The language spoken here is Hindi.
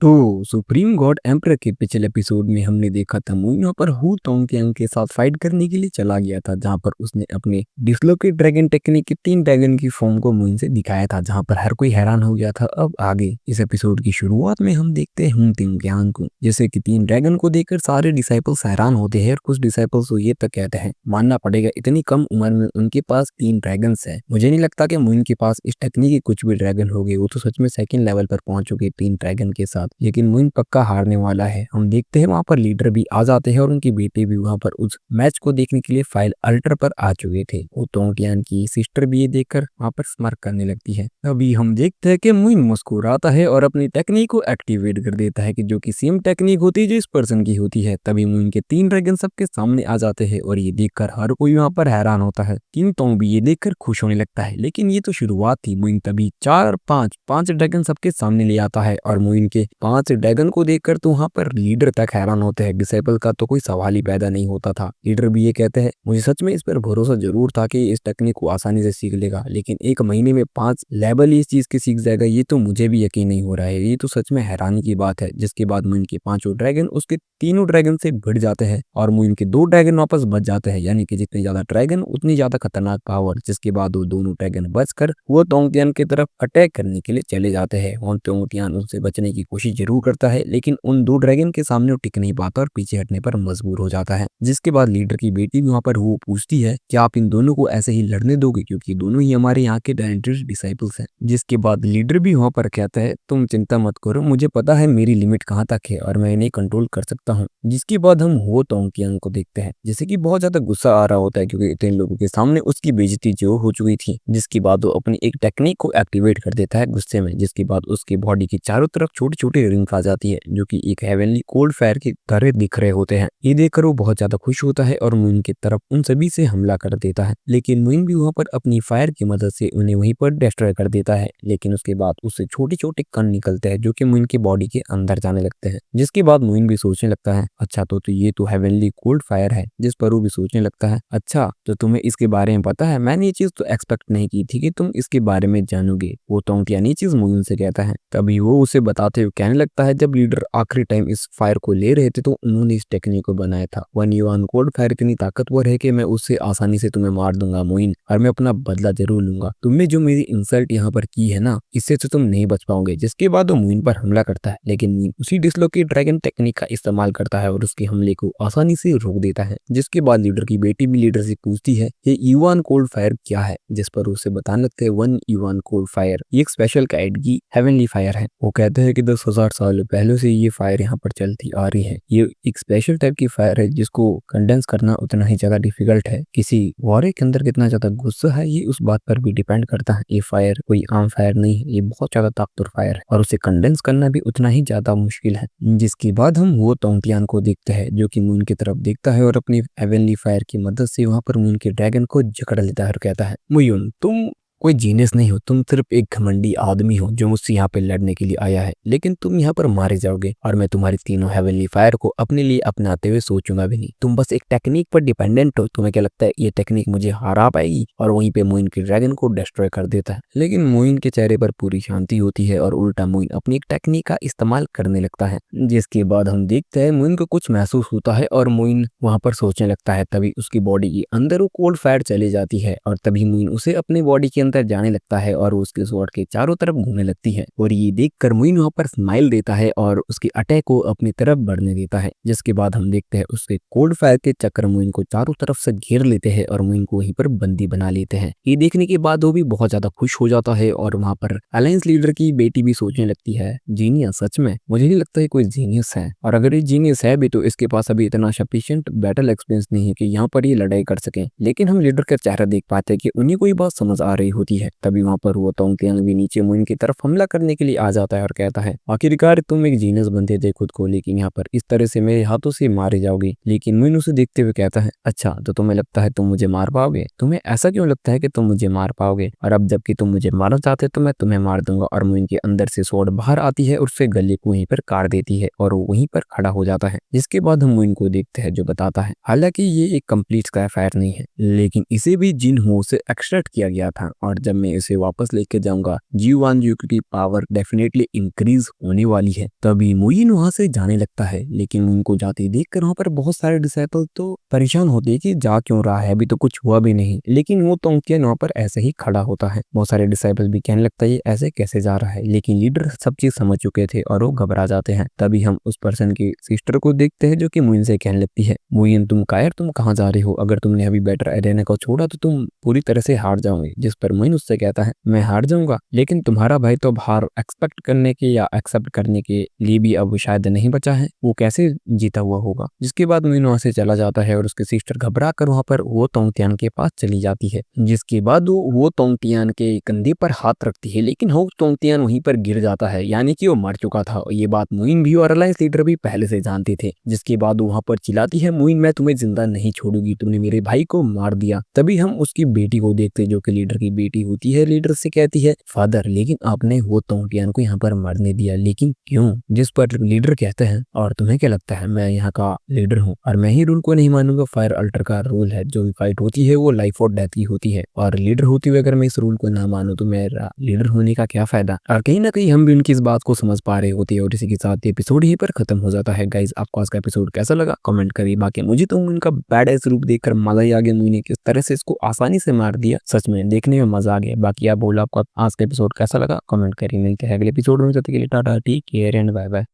तो सुप्रीम गॉड एम्परर के पिछले एपिसोड में हमने देखा था मुन यहाँ पर हु तोंगतियांग के साथ फाइट करने के लिए चला गया था, जहाँ पर उसने अपने डिसलोकेट ड्रैगन टेक्निक के 3 ड्रैगन की फॉर्म को मुन से दिखाया था, जहाँ पर हर कोई हैरान हो गया था। अब आगे इस एपिसोड की शुरुआत में हम देखते हैं हुन तिंगयांग को, जैसे कि 3 ड्रैगन को देखकर सारे डिसाइपल्स हैरान होते हैं और कुछ डिसाइपल्स तो ये तक कहते हैं मानना पड़ेगा इतनी कम उम्र में उनके पास 3 ड्रैगन्स है। मुझे नहीं लगता कि मुन के पास इस टेक्निक के कुछ भी ड्रैगन हो गए, वो तो सच में सेकंड लेवल पर पहुंच चुके 3 ड्रैगन के साथ, लेकिन मुन पक्का हारने वाला है। हम देखते हैं वहां पर लीडर भी आ जाते हैं और उनकी बेटी भी वहां पर उस मैच को देखने के लिए फाइल अल्टर पर आ चुके थे। वो तोंगटियान की सिस्टर भी ये देखकर वहां पर स्मार्क करने लगती है। अभी हम देखते हैं कि मुन मुस्कुराता है और अपनी टेक्निक को एक्टिवेट कर देता है, कि जो कि सेम टेक्निक होती है जो इस पर्सन की होती है। तभी मुन के 3 ड्रैगन सबके सामने आ जाते हैं और ये देखकर हर कोई वहां पर हैरान होता है। किंग तोंग भी ये देखकर खुश होने लगता है, लेकिन ये तो शुरुआत थी। मुइन तभी 4 5 ड्रैगन सबके सामने ले आता है और मुइन के 5 ड्रैगन को देखकर तो वहां पर लीडर तक हैरान होते हैं। डिसेबल का तो कोई सवाल ही पैदा नहीं होता था। लीडर भी ये कहते हैं मुझे सच में इस पर भरोसा जरूर था कि इस टेक्निक को आसानी से सीख लेगा, लेकिन 1 महीने में 5 लेवल इस चीज के सीख जाएगा, ये तो मुझे भी यकीन नहीं हो रहा है। ये तो सच में हैरानी की बात है। जिसके बाद मुइन के 5 ड्रैगन उसके 3 ड्रैगन से भिड़ जाते हैं और मुइन के 2 ड्रैगन वापस बच जाते हैं, यानी कि जितने ज्यादा ड्रैगन उतनी ज्यादा खतरनाक पावर। जिसके बाद वो दोनों ड्रैगन बचकर वो तोंगतियान की तरफ अटैक करने के लिए चले जाते हैं और तोंगतियान उनसे बचने की कोशिश जरूर करता है, लेकिन उन 2 ड्रैगन के सामने वो टिक नहीं पाता और पीछे हटने पर मजबूर हो जाता है। जिसके बाद लीडर की बेटी भी वहां पर वो पूछती है कि आप इन दोनों को ऐसे ही लड़ने दोगे, क्योंकि दोनों ही हमारे यहाँ के टैलेंटेड डिसाइपल्स हैं। जिसके बाद लीडर भी वहां पर कहता है तुम चिंता मत करो, मुझे पता है मेरी लिमिट कहाँ तक है और मैं इन्हें कंट्रोल कर सकता हूँ। जिसके बाद हम हो तोंगतियांग को देखते हैं, जैसे कि बहुत ज्यादा गुस्सा आ रहा होता है क्योंकि इतने लोगों के सामने उसकी बेइज्जती जो हो चुकी थी। जिसके बाद वो अपनी एक टेक्निक को एक्टिवेट कर देता है गुस्से में। जिसके बाद उसकी बॉडी की चारों तरफ छोटी छोटी रिंग्स आ जाती है, जो कि एक हेवनली कोल्ड फायर की तरह दिख रहे होते हैं। ये देखकर वो बहुत ज्यादा खुश होता है और मुइन की तरफ उन सभी से हमला कर देता है, लेकिन मुइन भी वहां पर अपनी फायर की मदद से उन्हें वहीं पर डिस्ट्रॉय कर देता है। लेकिन उसके बाद उससे छोटे छोटे कण निकलते हैं जो कि मुइन की बॉडी के अंदर जाने लगते हैं। जिसके बाद मुइन भी सोचने लगता है अच्छा तो ये तो हेवनली कोल्ड फायर है। जिस पर वो भी सोचने लगता है अच्छा तो तुम्हें इसके बारे में पता है, मैंने ये चीज तो एक्सपेक्ट नहीं की थी कि तुम इसके बारे में जानोगे। वो तोंगटियान ये चीज मुइन से कहता है। तभी वो उसे बताते हुए कहने लगता है जब लीडर आखिरी टाइम इस फायर को ले रहे थे तो उन्होंने इस टेक्निक को बनाया था। 1 युआन कोल्ड फायर इतनी ताकतवर है कि मैं उससे आसानी से तुम्हें मार दूंगा मुइन, और मैं अपना बदला जरूर लूंगा। तुमने जो मेरी इंसल्ट यहाँ पर की है ना, इससे तो तुम नहीं बच पाओगे। जिसके बाद वो मुइन पर हमला करता है, लेकिन मुइन उसी डिसलोकेट ड्रैगन टेक्निक का इस्तेमाल करता है और उसके हमले को आसानी से रोक देता है। जिसके बाद लीडर की बेटी भी लीडर से पूछती है ये युआन कोल्ड फायर क्या है, जिस पर उसे बताने लगते हैं 1 युआन कोल्ड फायर ये एक स्पेशल काइंड की हेवनली फायर है। वो कहते हैं कि 10,000 साल पहले से ये फायर यहाँ पर चलती आ रही है। ये एक स्पेशल टाइप की फायर है जिसको कंडेंस करना उतना ही ज्यादा डिफिकल्ट है। किसी वारे के अंदर कितना ज्यादा गुस्सा है ये उस बात पर भी डिपेंड करता है। ये फायर कोई आम फायर नहीं है, ये बहुत ज्यादा ताकतवर फायर है और उसे कंडेंस करना भी उतना ही ज्यादा मुश्किल है। जिसके बाद हम वो तोंगतियान को देखते हैं जो कि मून की तरफ देखता है और अपनी हेवनली फायर की मदद से वहां पर मून के ड्रैगन को जकड़ लेता है और कहता है मुयुन तुम कोई जीनियस नहीं हो, तुम सिर्फ एक घमंडी आदमी हो जो मुझसे यहाँ पे लड़ने के लिए आया है, लेकिन तुम यहाँ पर मारे जाओगे और मैं तुम्हारी तीनों हेवनली फायर को अपने लिए अपनाते हुए सोचूंगा भी नहीं। तुम बस एक टेक्निक पर डिपेंडेंट हो। तुम्हें क्या लगता है ये टेक्निक मुझे हरा पाएगी? और वहीं पे मोइन के ड्रैगन को डिस्ट्रॉय कर देता है। लेकिन मोइन के चेहरे पर पूरी शांति होती है और उल्टा मोइन अपनी एक टेक्निक का इस्तेमाल करने लगता है। जिसके बाद हम देखते हैं मोइन को कुछ महसूस होता है और मोइन वहां पर सोचने लगता है। तभी उसकी बॉडी के अंदर वो कोल्ड फायर चली जाती है और तभी मोइन उसे अपनी बॉडी के अंदर जाने लगता है और उसके स्वॉर्ड के चारों तरफ घूमने लगती है। और ये देखकर मोइन वहां पर स्माइल देता है और उसके अटैक को अपनी तरफ बढ़ने देता है। जिसके बाद हम देखते हैं उसके कोल्ड फायर के चक्कर मोइन को चारों तरफ से घेर लेते हैं और मोइन को वहीं पर बंदी बना लेते हैं। ये देखने के बाद वो भी बहुत ज्यादा खुश हो जाता है और वहां पर अलायंस लीडर की बेटी भी सोचने लगती है जीनियस, सच में मुझे नहीं लगता है कोई जीनियस है, और अगर ये जीनियस है भी तो इसके पास अभी इतना सफिशिएंट बैटल एक्सपीरियंस नहीं है कि यहाँ पर ये लड़ाई कर सके। लेकिन हम लीडर का चेहरा देख पाते हैं कि उन्हें कोई बात समझ आ रही होती है। तभी वहां पर वो तोंगतियांग भी नीचे मोइन की तरफ हमला करने के लिए आ जाता है और कहता है आखिरकार तुम एक जीनियस बनते थे खुद को, लेकिन यहाँ पर इस तरह से मेरे हाथों से मारे जाओगे। लेकिन मोइन उसे देखते हुए कहता है अच्छा तो तुम्हें लगता है तुम मुझे मार पाओगे? तुम्हें ऐसा क्यों लगता है कि तुम मुझे मार पाओगे? और अब जबकि तुम मुझे मारना चाहते तो मैं तुम्हें मार दूंगा। और मोइन के अंदर से स्वॉर्ड बाहर आती है और उसके गले को वहीं पर काट देती है और वो वहीं पर खड़ा हो जाता है। जिसके बाद हम मोइन को देखते हैं जो बताता है हालांकि ये एक कंप्लीट स्काई फायर नहीं है, लेकिन इसे भी जिन हो से एक्सट्रैक्ट किया गया था और जब मैं इसे वापस लेके जाऊंगा जीवान जी की पावर डेफिनेटली इंक्रीज होने वाली है। तभी मुइन वहां से जाने लगता है, लेकिन मुइन को जाते देखकर वहां पर बहुत सारे डिसाइपल तो परेशान होते हैं कि जा क्यों रहा है, अभी तो कुछ हुआ भी नहीं। लेकिन वो तोंगटियान वहां पर ऐसे ही खड़ा होता है। बहुत सारे डिसाइपल भी कहने लगता है ये ऐसे कैसे जा रहा है, लेकिन लीडर सब चीज समझ चुके थे और वो घबरा जाते हैं। तभी हम उस पर्सन की सिस्टर को देखते हैं जो कि मुइन से कहने लगती है, मुइन तुम कायर तुम कहाँ जा रहे हो, अगर तुमने अभी बेटर एरेना को छोड़ा तो तुम पूरी तरह से हार जाओगे। जिस पर मुइन उससे कहता है मैं हार जाऊंगा, लेकिन तुम्हारा भाई तो हार एक्सपेक्ट करने के या एक्सेप्ट करने के लिए भी अब शायद नहीं बचा है, वो कैसे जीता हुआ होगा। जिसके बाद मुइन वहां से चला जाता है और उसकी सिस्टर घबरा कर वहां पर वो तोंगटियान के पास चली जाती है। जिसके बाद वो तोंगटियान के कंधे पर हाथ रखती है, लेकिन वो तोंगटियान वहीं पर गिर जाता है, यानी कि वो मर चुका था। ये बात मुइन भी और अलायंस लीडर भी पहले से जानते थे। जिसके बाद वहां पर चिल्लाती है, मुइन मैं तुम्हें जिंदा नहीं छोड़ूंगी, तुमने मेरे भाई को मार दिया। तभी हम उसकी बेटी को देखते जो कि लीडर की बेटी होती है। लीडर से कहती है, फादर लेकिन आपने वो तोंगटियान को यहाँ पर मरने दिया, लेकिन क्यों। जिस पर लीडर कहते हैं, और तुम्हें क्या लगता है मैं यहाँ का लीडर हूँ और मैं ही रूल को नहीं मानूंगा। फायर अल्टर का रूल है, जो भी फाइट होती है वो लाइफ और डेथ की होती है, और लीडर होते हुए अगर मैं इस रूल को ना मानूं तो मेरा लीडर होने का क्या फायदा। और कहीं ना कहीं हम भी उनकी इस बात को समझ पा रहे होते हैं। और इसी के साथ एपिसोड यहीं पर खत्म हो जाता है। गाइज आपको आज का एपिसोड कैसा लगा कमेंट करिए। बाकी मुझे तो उनका बैड एस रूप देखकर मजा ही आ गया, मुझे किस तरह से इसको आसानी से मार दिया, सच में देखने में मजा आ गया। बाकी आप बोलो आपको आज का एपिसोड कैसा लगा कमेंट करिए। मिलते हैं अगले एपिसोड में, तब तक के लिए tata take care and bye bye.